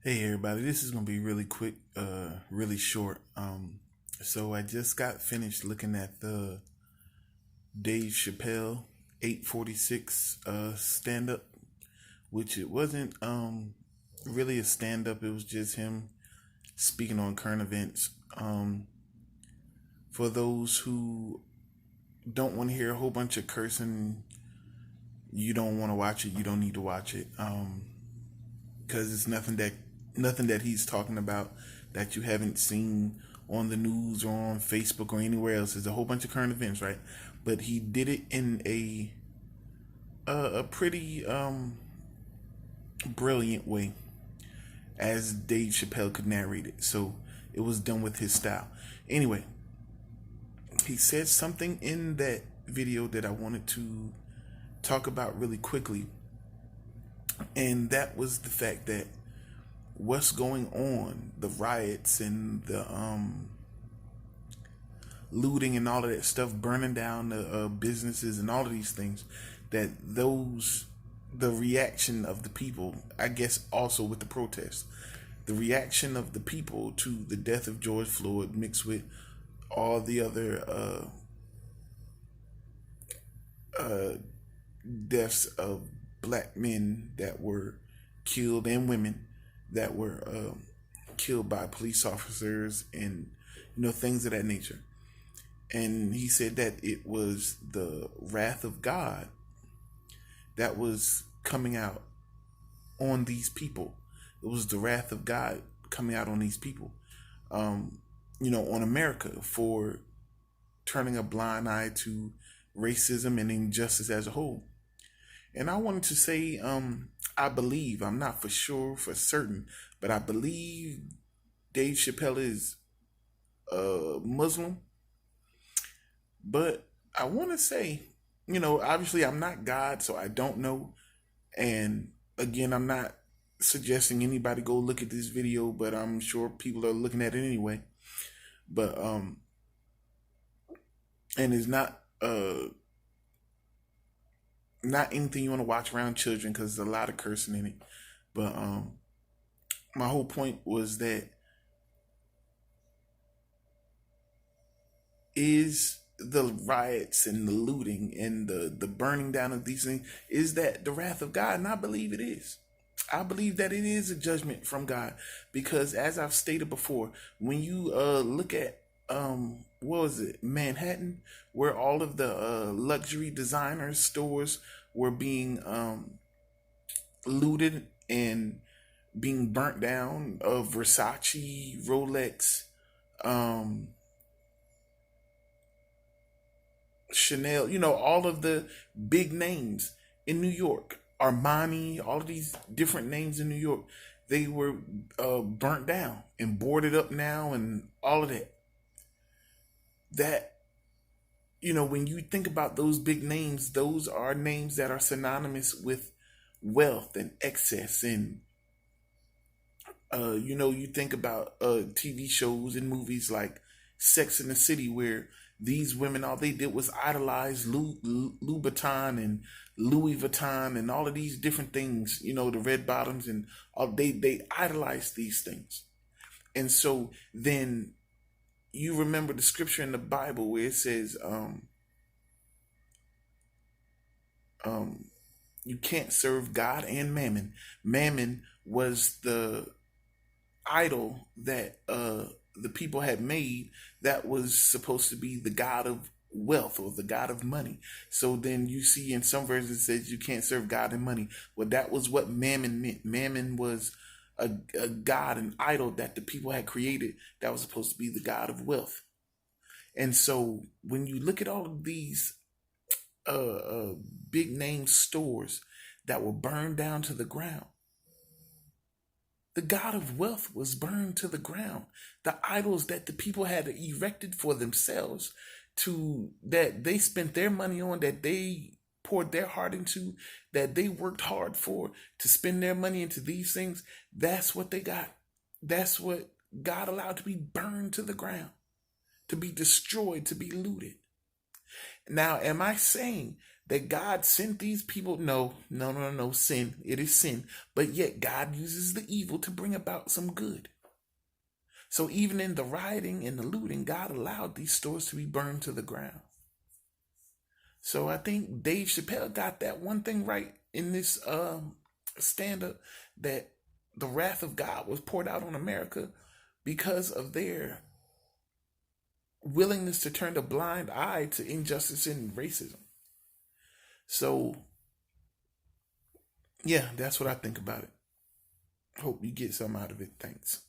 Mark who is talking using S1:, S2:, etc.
S1: Hey everybody, this is gonna be really quick, really short. So I just got finished looking at the Dave Chappelle 846 stand up, which it wasn't really a stand up, it was just him speaking on current events. For those who don't want to hear a whole bunch of cursing, you don't want to watch it, you don't need to watch it. Because it's nothing that he's talking about that you haven't seen on the news or on Facebook or anywhere else. There's a whole bunch of current events, right? But he did it in a pretty brilliant way, as Dave Chappelle could narrate it. So it was done with his style. Anyway, he said something in that video that I wanted to talk about really quickly, and that was the fact that what's going on, the riots and the looting and all of that stuff, burning down the businesses and all of these things, that the reaction of the people, I guess also with the protests, the reaction of the people to the death of George Floyd mixed with all the other deaths of black men that were killed and women that were killed by police officers and things of that nature. And he said that it was the wrath of God that was coming out on these people. It was the wrath of God coming out on these people, on America for turning a blind eye to racism and injustice as a whole. And I wanted to say, I believe, I'm not for sure, for certain, but I believe Dave Chappelle is Muslim. But I want to say, obviously I'm not God, so I don't know. And again, I'm not suggesting anybody go look at this video, but I'm sure people are looking at it anyway. But and it's not anything you want to watch around children because there's a lot of cursing in it. But my whole point was that is the riots and the looting and the burning down of these things, is that the wrath of God? And I believe it is. I believe that it is a judgment from God, because as I've stated before, when you look at what was it, Manhattan, where all of the luxury designer stores were being looted and being burnt down, of Versace, Rolex, um, Chanel, all of the big names in New York, Armani, all of these different names in New York, they were burnt down and boarded up now and all of that. That, when you think about those big names, those are names that are synonymous with wealth and excess. And, you think about TV shows and movies like Sex in the City, where these women, all they did was idolize Louboutin and Louis Vuitton and all of these different things, the red bottoms and all, they idolize these things. And so then you remember the scripture in the Bible where it says, you can't serve God and mammon. Mammon was the idol that the people had made, that was supposed to be the god of wealth or the god of money. So then you see in some versions it says you can't serve God and money. Well, that was what mammon meant. Mammon was a god, an idol that the people had created, that was supposed to be the god of wealth. And so when you look at all of these big name stores that were burned down to the ground, the god of wealth was burned to the ground. The idols that the people had erected for themselves, to that they spent their money on, that they poured their heart into, that they worked hard for, to spend their money into these things, that's what they got. That's what God allowed to be burned to the ground, to be destroyed, to be looted. Now, am I saying that God sent these people. No, no, no, no, sin. It is sin. But yet God uses the evil to bring about some good. So even in the rioting and the looting, God allowed these stores to be burned to the ground. So I think Dave Chappelle got that one thing right in this stand up, that the wrath of God was poured out on America because of their willingness to turn a blind eye to injustice and racism. So, yeah, that's what I think about it. Hope you get some out of it. Thanks.